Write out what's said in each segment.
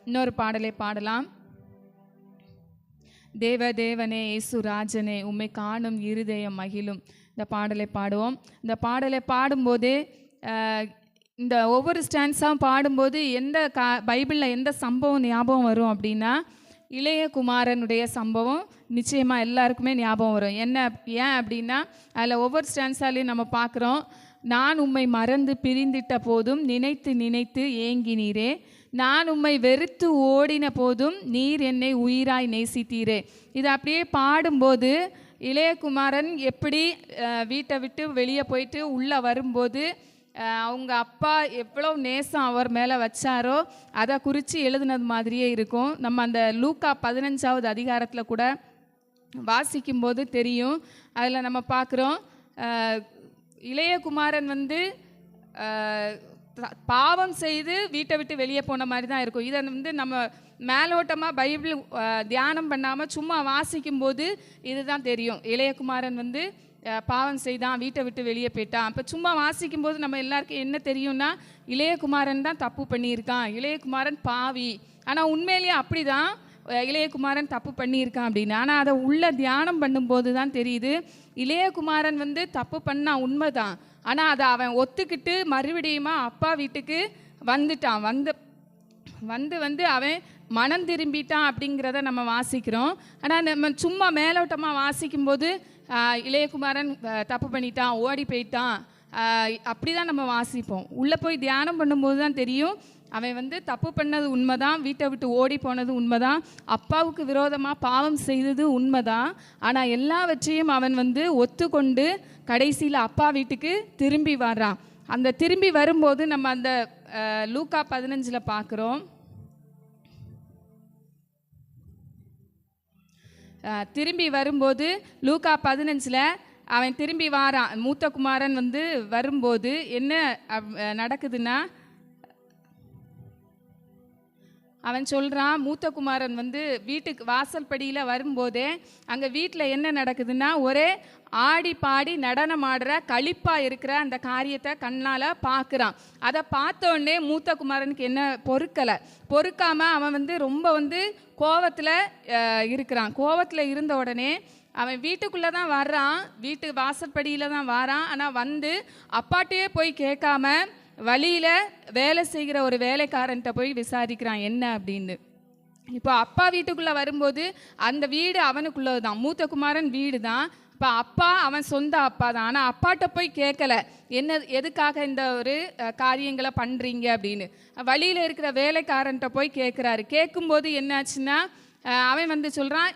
இன்னொரு பாடலை பாடலாம். தேவதேவனே இயேசு ராஜனே உம்மை காணும் இருதயம் மகிழும். இந்த பாடலை பாடுவோம். இந்த பாடலை பாடும்போது இந்த ஒவ்வொரு ஸ்டான்ஸாகவும் பாடும்போது எந்த பைபிளில் எந்த சம்பவம் ஞாபகம் வரும் அப்படின்னா, இளைய குமாரனுடைய சம்பவம் நிச்சயமாக எல்லாருக்குமே ஞாபகம் வரும். ஏன் அப்படின்னா அதில் ஒவ்வொரு ஸ்டான்ஸாலையும் நம்ம பார்க்குறோம், நான் உம்மை மறந்து பிரிந்திட்ட போதும் நினைத்து நினைத்து ஏங்கினீரே, நான் உம்மை வெறுத்து ஓடின போதும் நீர் என்னை உயிராய் நேசித்தீரே. இது அப்படியே பாடும்போது இளையகுமாரன் எப்படி வீட்டை விட்டு வெளியே போயிட்டு உள்ளே வரும்போது அவங்க அப்பா எவ்வளோ நேசம் அவர் மேலே வச்சாரோ அதை குறித்து எழுதுனது மாதிரியே இருக்கும். நம்ம அந்த லூக்கா 15வது அதிகாரத்தில் கூட வாசிக்கும்போது தெரியும். அதில் நம்ம பார்க்குறோம், இளையகுமாரன் வந்து பாவம் செய்து வீட்டை விட்டு வெளியே போன மாதிரி தான் இருக்கும். இதை வந்து நம்ம மேலோட்டமாக பைபிள் தியானம் பண்ணாமல் சும்மா வாசிக்கும்போது இதுதான் தெரியும். இளையகுமாரன் வந்து பாவம் செய்தான், வீட்டை விட்டு வெளியே போயிட்டான். அப்போ சும்மா வாசிக்கும்போது நம்ம எல்லாருக்கும் என்ன தெரியும்னா, இளையகுமாரன் தான் தப்பு பண்ணியிருக்கான், இளையகுமாரன் பாவி. ஆனால் உண்மையிலேயே அப்படி தான் இளையகுமாரன் தப்பு பண்ணியிருக்கான் அப்படின்னு. ஆனால் அதை உள்ள தியானம் பண்ணும்போது தான் தெரியுது, இளையகுமாரன் வந்து தப்பு பண்ணான் உண்மைதான். ஆனால் அதை அவன் ஒத்துக்கிட்டு மறுபடியுமா அப்பா வீட்டுக்கு வந்துட்டான். வந்து அவன் மனம் திரும்பிட்டான் அப்படிங்கிறத நம்ம வாசிக்கிறோம். ஆனால் நம்ம சும்மா மேலோட்டமாக வாசிக்கும்போது இளையகுமாரன் தப்பு பண்ணிட்டான், ஓடி போயிட்டான், அப்படி தான் நம்ம வாசிப்போம். உள்ளே போய் தியானம் பண்ணும்போது தான் தெரியும், அவன் வந்து தப்பு பண்ணது உண்மைதான், வீட்டை விட்டு ஓடி போனது உண்மைதான், அப்பாவுக்கு விரோதமாக பாவம் செய்தது உண்மைதான். ஆனால் எல்லாவற்றையும் அவன் வந்து ஒத்துக்கொண்டு கடைசியில் அப்பா வீட்டுக்கு திரும்பி வர்றான். அந்த திரும்பி வரும்போது நம்ம அந்த லூக்கா 15 பார்க்குறோம். திரும்பி வரும்போது லூக்கா 15 அவன் திரும்பி வாரான். மூத்த குமாரன் வந்து வரும்போது என்ன நடக்குதுன்னா, அவன் சொல்கிறான், மூத்த குமாரன் வந்து வீட்டுக்கு வாசல் படியில் வரும்போதே அங்கே வீட்டில் என்ன நடக்குதுன்னா, ஒரே ஆடி பாடி நடனம் ஆடுற களிப்பாக இருக்கிற அந்த காரியத்தை கண்ணால் பார்க்குறான். அதை பார்த்தோடனே மூத்த குமாரனுக்கு என்ன பொறுக்காமல் அவன் வந்து ரொம்ப வந்து கோவத்தில் இருக்கிறான். கோவத்தில் இருந்த உடனே அவன் வீட்டுக்குள்ளே தான் வர்றான், வீட்டு வாசற்படியில் தான் வரான். ஆனால் வந்து அப்பாட்டையே போய் கேட்காம வழியில் வேலை செய்கிற ஒரு வேலைக்காரன்ட்ட போய் விசாரிக்கிறான் என்ன அப்படின்னு. இப்போ அப்பா வீட்டுக்குள்ளே வரும்போது அந்த வீடு அவனுக்குள்ளது தான், மூத்த குமாரன் வீடு தான். இப்போ அப்பா அவன் சொந்த அப்பா தான். ஆனால் அப்பாட்ட போய் கேட்கல, எதுக்காக இந்த ஒரு காரியங்களை பண்ணுறீங்க அப்படின்னு. வழியில் இருக்கிற வேலைக்காரன்ட்ட போய் கேட்குறாரு. கேட்கும்போது என்னாச்சுன்னா, அவன் வந்து சொல்கிறான்,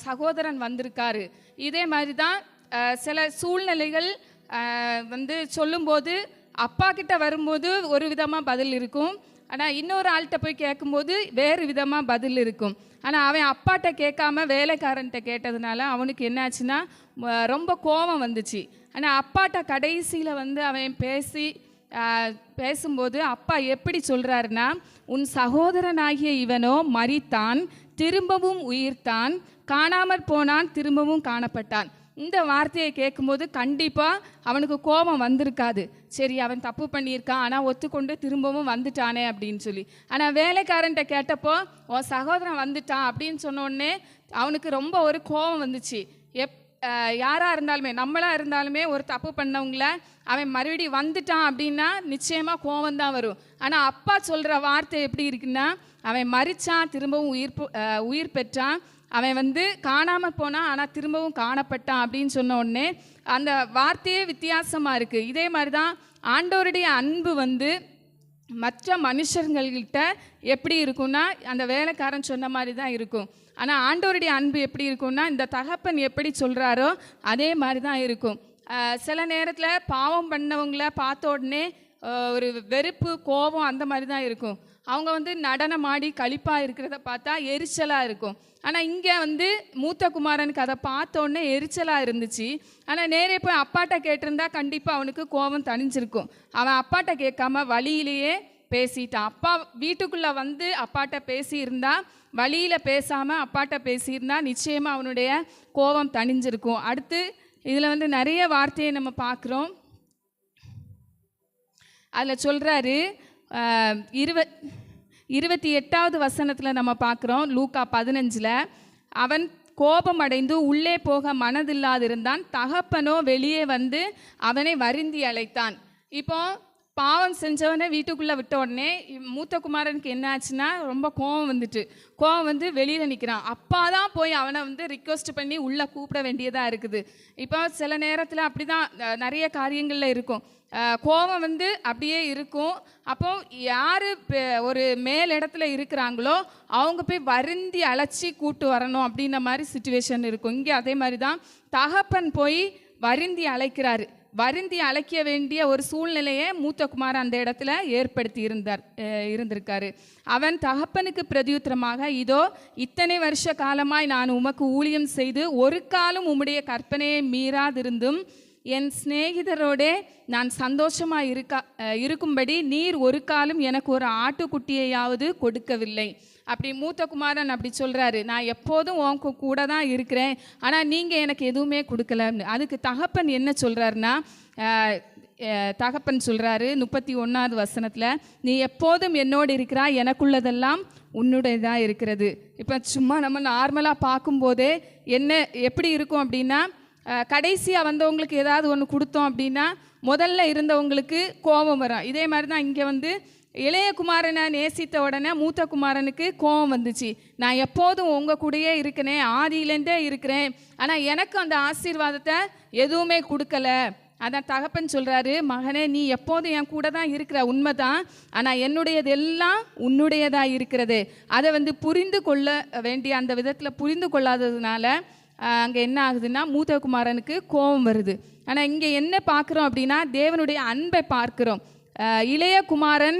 சகோதரன் வந்திருக்காரு. இதே மாதிரி தான் சில சூழ்நிலைகள் வந்து சொல்லும்போது அப்பா கிட்ட வரும்போது ஒரு விதமாக பதில் இருக்கும், ஆனால் இன்னொரு ஆள்கிட்ட போய் கேட்கும்போது வேறு விதமாக பதில் இருக்கும். ஆனால் அவன் அப்பாட்ட கேட்காம வேலைக்காரன்ட்ட கேட்டதுனால அவனுக்கு என்னாச்சுன்னா ரொம்ப கோபம் வந்துச்சு. ஆனால் அப்பாட்ட கடைசியில் வந்து அவன் பேசும்போது அப்பா எப்படி சொல்கிறாருன்னா, உன் சகோதரனாகிய இவனோ மரித்தான், திரும்பவும் உயிர்த்தான், காணாமற் போனான், திரும்பவும் காணப்பட்டான். இந்த வார்த்தையை கேட்கும்போது கண்டிப்பாக அவனுக்கு கோபம் வந்திருக்காது. சரி, அவன் தப்பு பண்ணியிருக்கான், ஆனால் ஒத்துக்கொண்டு திரும்பவும் வந்துட்டானே அப்படின்னு சொல்லி. ஆனால் வேலைக்காரன்ட்ட கேட்டப்போ உன் சகோதரன் வந்துட்டான் அப்படின்னு சொன்னோடனே அவனுக்கு ரொம்ப ஒரு கோபம் வந்துச்சு. யாராக இருந்தாலுமே, நம்மளாக இருந்தாலுமே ஒரு தப்பு பண்ணவங்கள அவன் மறுபடியும் வந்துட்டான் அப்படின்னா நிச்சயமாக கோபம் தான் வரும். ஆனால் அப்பா சொல்கிற வார்த்தை எப்படி இருக்குன்னா, அவன் மரித்தான், திரும்பவும் உயிர் பெற்றான், அவன் வந்து காணாமல் போனான், ஆனால் திரும்பவும் காணப்பட்டான் அப்படின்னு சொன்ன உடனே அந்த வார்த்தையே வித்தியாசமாக இருக்குது. இதே மாதிரி தான் ஆண்டவருடைய அன்பு வந்து மற்ற மனுஷர்கள்கிட்ட எப்படி இருக்குன்னா, அந்த வேலைக்காரன் சொன்ன மாதிரி தான் இருக்கும். ஆனால் ஆண்டவருடைய அன்பு எப்படி இருக்குன்னா, இந்த தகப்பன் எப்படி சொல்கிறாரோ அதே மாதிரி தான் இருக்கும். சில நேரத்தில் பாவம் பண்ணவங்கள பார்த்த உடனே ஒரு வெறுப்பு, கோபம் அந்த மாதிரி தான் இருக்கும். அவங்க வந்து நடனமாடி களிப்பாக இருக்கிறத பார்த்தா எரிச்சலாக இருக்கும். ஆனால் இங்கே வந்து மூத்த குமாரனுக்கு அதை பார்த்தோன்னே எரிச்சலாக இருந்துச்சு. ஆனால் நேரே போய் அப்பாட்ட கேட்டிருந்தா கண்டிப்பாக அவனுக்கு கோபம் தணிஞ்சிருக்கும். அவன் அப்பாட்ட கேட்காம வழியிலேயே பேசிட்டான். அப்பா வீட்டுக்குள்ளே வந்து அப்பாட்ட பேசியிருந்தா, வழியில் பேசாமல் அப்பாட்ட பேசியிருந்தா நிச்சயமாக அவனுடைய கோபம் தணிஞ்சிருக்கும். அடுத்து இதில் வந்து நிறைய வார்த்தையை நம்ம பார்க்குறோம். அதில் சொல்கிறாரு, 28வது வசனத்தில் நம்ம பார்க்குறோம். லூக்கா 15 அவன் கோபம் அடைந்து உள்ளே போக மனதில்லாதிருந்தான். தகப்பனோ வெளியே வந்து அவனை வருந்தி அழைத்தான். இப்போ பாவம் செஞ்சவனை வீட்டுக்குள்ளே விட்ட உடனே மூத்த குமாரனுக்கு என்ன ஆச்சுன்னா ரொம்ப கோபம் வந்து வெளியில் நிற்கிறான். அப்பா தான் போய் அவனை வந்து ரிக்வெஸ்ட் பண்ணி உள்ளே கூப்பிட வேண்டியதாக இருக்குது. இப்போ சில நேரத்தில் அப்படி தான் நிறைய காரியங்களில் இருக்கும். கோபம் வந்து அப்படியே இருக்கும். அப்போ யார் ஒரு மேல் இடத்துல இருக்கிறாங்களோ அவங்க போய் வருந்தி அழைச்சி கூட்டு வரணும் அப்படின்ற மாதிரி சுச்சுவேஷன் இருக்கும். இங்கே அதே மாதிரி தான் தகப்பன் போய் வருந்தி அழைக்கிறாரு. வருந்தி அழைக்க வேண்டிய ஒரு சூழ்நிலையை மூத்த குமார் அந்த இடத்துல ஏற்படுத்தி இருந்திருக்காரு. அவன் தகப்பனுக்கு பிரதியுத்தரமாக, இதோ இத்தனை வருஷ காலமாய் நான் உமக்கு ஊழியம் செய்து ஒரு காலம் உம்முடைய கற்பனையை மீறாதிருந்தும் என் சிநேகிதரோடே நான் சந்தோஷமாக இருக்கும்படி நீர் ஒரு காலம் எனக்கு ஒரு ஆட்டுக்குட்டியையாவது கொடுக்கவில்லை. அப்படி மூத்த குமாரன் அப்படி சொல்கிறாரு, நான் எப்போதும் உன் கூட தான் இருக்கிறேன், ஆனால் நீங்கள் எனக்கு எதுவுமே கொடுக்கலன்னு. அதுக்கு தகப்பன் என்ன சொல்கிறாருன்னா, தகப்பன் சொல்கிறாரு 31வது வசனத்தில், நீ எப்போதும் என்னோடு இருக்கிறா, எனக்குள்ளதெல்லாம் உன்னுடையதாக இருக்கிறது. இப்போ சும்மா நம்ம நார்மலாக பார்க்கும்போதே எப்படி இருக்கும் அப்படின்னா, கடைசியாக வந்தவங்களுக்கு ஏதாவது ஒன்று கொடுத்தோம் அப்படின்னா முதல்ல இருந்தவங்களுக்கு கோபம் வரும். இதே மாதிரி தான் இங்கே வந்து இளைய குமாரனை நேசித்த உடனே மூத்த குமாரனுக்கு கோபம் வந்துச்சு. நான் எப்போதும் உங்கள் கூடயே இருக்கிறேன், ஆதியிலேருந்தே இருக்கிறேன், ஆனால் எனக்கு அந்த ஆசீர்வாதத்தை எதுவுமே கொடுக்கல. அதான் தகப்பன் சொல்கிறாரு, மகனே நீ எப்போதும் என் கூட தான் இருக்கிற, உண்மைதான், ஆனால் என்னுடையது எல்லாம் உன்னுடையதாக இருக்கிறது. அதை வந்து புரிந்து கொள்ள வேண்டிய அந்த விதத்தில் புரிந்து கொள்ளாததுனால அங்கே என்ன ஆகுதுன்னா மூத்த குமாரனுக்கு கோபம் வருது. ஆனால் இங்கே என்ன பார்க்குறோம் அப்படின்னா தேவனுடைய அன்பை பார்க்குறோம். இளைய குமாரன்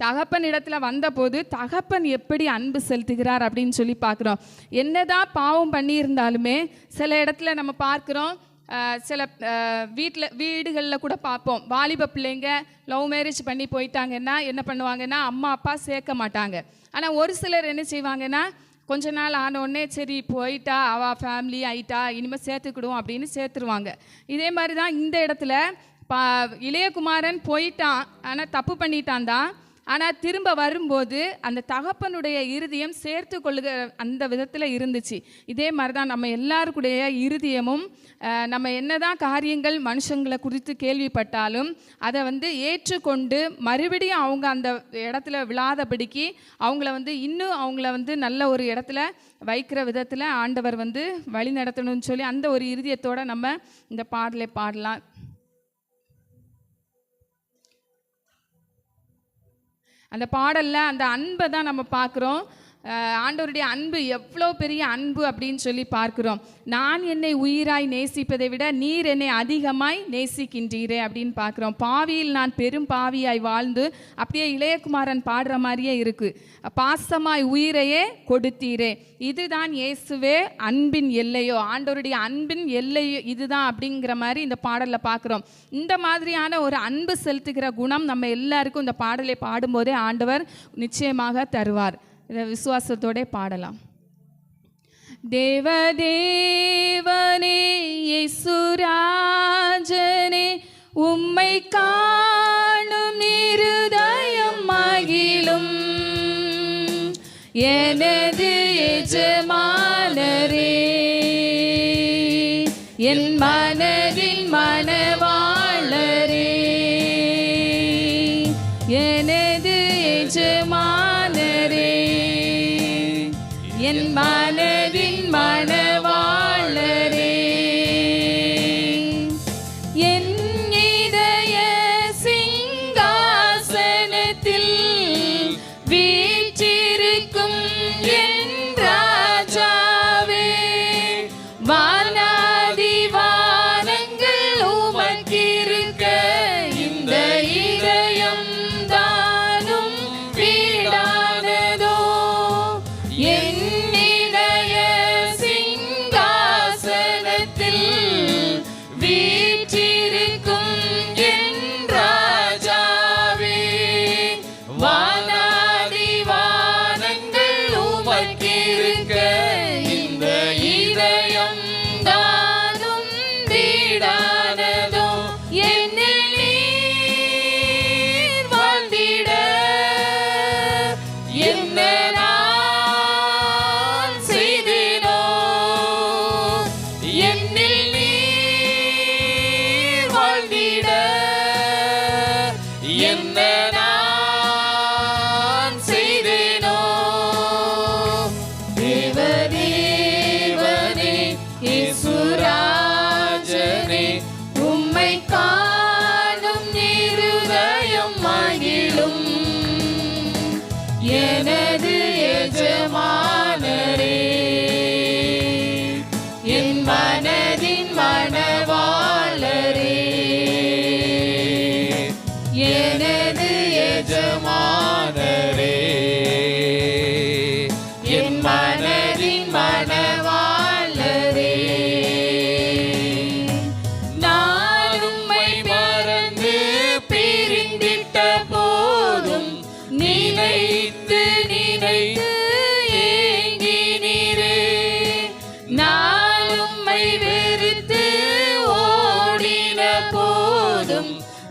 தகப்பன் இடத்துல வந்தபோது தகப்பன் எப்படி அன்பு செலுத்துகிறார் அப்படின்னு சொல்லி பார்க்குறோம். என்னதான் பாவம் பண்ணியிருந்தாலுமே சில இடத்துல நம்ம பார்க்குறோம், சில வீடுகளில் கூட பார்ப்போம், வாலிப பிள்ளைங்க லவ் மேரேஜ் பண்ணி போயிட்டாங்கன்னா என்ன பண்ணுவாங்கன்னா அம்மா அப்பா சேர்க்க மாட்டாங்க. ஆனால் ஒரு சிலர் என்ன செய்வாங்கன்னா கொஞ்ச நாள் ஆனோடனே சரி போயிட்டா அவள் ஃபேமிலி ஆயிட்டா இனிமேல் சேர்த்துக்கிடுவோம் அப்படின்னு சேர்த்துருவாங்க. இதே மாதிரி தான் இந்த இடத்துல இளையகுமாரன் போயிட்டான், ஆனால் தப்பு பண்ணிட்டான் தான். ஆனால் திரும்ப வரும்போது அந்த தகப்பனுடைய இருதயம் சேர்த்து கொள்ளுகிற அந்த விதத்தில் இருந்துச்சு. இதே மாதிரி தான் நம்ம எல்லாருக்குடைய இருதயமும் நம்ம என்னதான் காரியங்கள் மனுஷங்களை குறித்து கேள்விப்பட்டாலும் அதை வந்து ஏற்றுக்கொண்டு மறுபடியும் அவங்க அந்த இடத்துல விழாதபடிக்கு அவங்கள வந்து இன்னும் அவங்கள வந்து நல்ல ஒரு இடத்துல வைக்கிற விதத்தில் ஆண்டவர் வந்து வழி நடத்தணும்னு சொல்லி அந்த ஒரு இருதயத்தோடு நம்ம இந்த பாடலை பாடலாம். அந்த பாடலில் அந்த அன்பை தான் நம்ம பார்க்குறோம். ஆண்டவருடைய அன்பு எவ்வளோ பெரிய அன்பு அப்படின்னு சொல்லி பார்க்குறோம். நான் என்னை உயிராய் நேசிப்பதை விட நீர் என்னை அதிகமாய் நேசிக்கின்றீரே அப்படின்னு பார்க்குறோம். பாவியில் நான் பெரும் பாவியாய் வாழ்ந்து அப்படியே இளையகுமாரன் பாடுற மாதிரியே இருக்குது. பாசமாய் உயிரையே கொடுத்தீரே, இதுதான் இயேசுவே அன்பின் எல்லையோ, ஆண்டவருடைய அன்பின் எல்லையோ இதுதான் அப்படிங்கிற மாதிரி இந்த பாடலில் பார்க்குறோம். இந்த மாதிரியான ஒரு அன்பு செலுத்துகிற குணம் நம்ம எல்லாருக்கும் இந்த பாடலை பாடும்போதே ஆண்டவர் நிச்சயமாக தருவார். இதை விசுவாசத்தோட பாடலாம். தேவதேவனே இயேசுராஜனே உம்மை காணும் இருதயம் மகிழும், எனது எஜமானரே என் மனதின் மணவாளரே, எனது எஜமானரே என் மனதின் மணவாளரே, என் இதய சிங்காசனத்தில் வீற்றிருக்கும் என் ராஜாவே, வானாதி வானங்கள் உமக்கு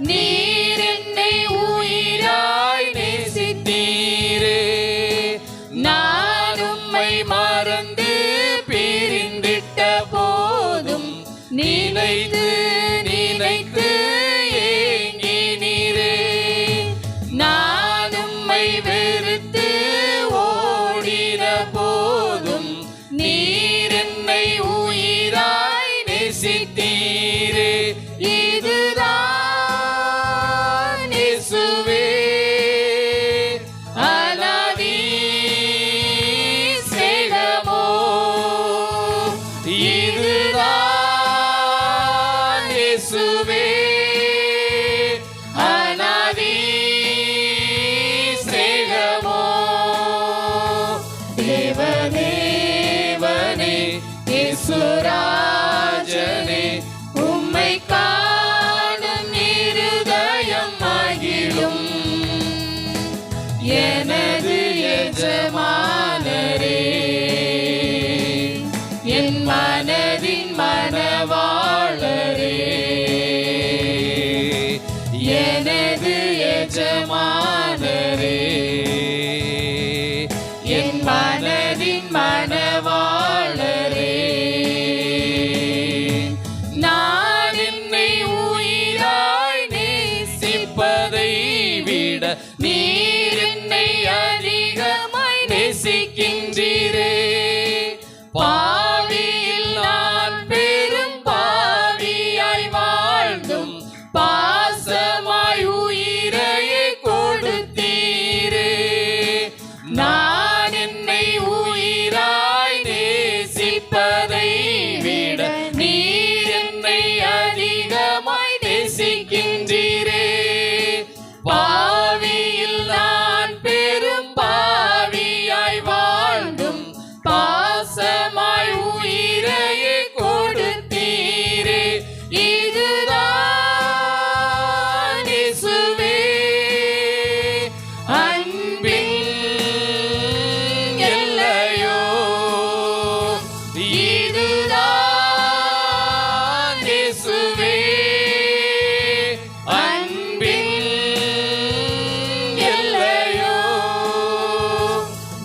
நீர் என்னை உயிராய் நேசித்தீரே. நான் உம்மை மறந்து பிரிந்திட்ட போதும் நினைத்து நினைத்து ஏங்கினீரே. நான் உம்மை வெறுத்து ஓடின போதும் நீர் என்னை உயிராய் நேசித்தீரே. இதுதான் இயேசுவே அநாதி சிநேகமோ. இதுதான் இயேசுவே அநாதி சிநேகமோ. தேவனே இயேசுராஜனே, உம்மை காணும் இருதயம் மகிழும். எனது எஜமானரே, என் மனதின் மணவாளரே. எனது எஜமானரே, என் மனதின் மணவாளரே. நான் என்னை உயிராய் நேசிப்பதை விட நீர் என்னை அதிகமாய் நேசிக்கின்றீரே. பாவியில் நான் பெரும் பாவியாய் வாழ்ந்தும் பாசமாய் உயிரையே கொடுத்தீரே. நான் என்னை உயிராய் நேசிப்பதை விட நீர் என்னை அதிகமாய் நேசிக்கின்றீரே. பாவியில் நான் பெரும் பாவியாய் வாழ்ந்தும் பாசமாய் உயிரையே கொடுத்தீரே. இதுதான் இயேசுவே அன்பின் எல்லையோ. இதுதான் இயேசுவே அன்பின் எல்லையோ.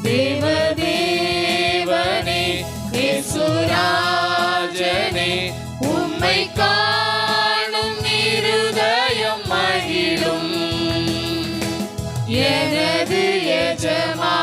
தேவனே இயேசுராஜனே, உம்மை காணும் இருதயம் மகிழும். எனது எஜமானரே,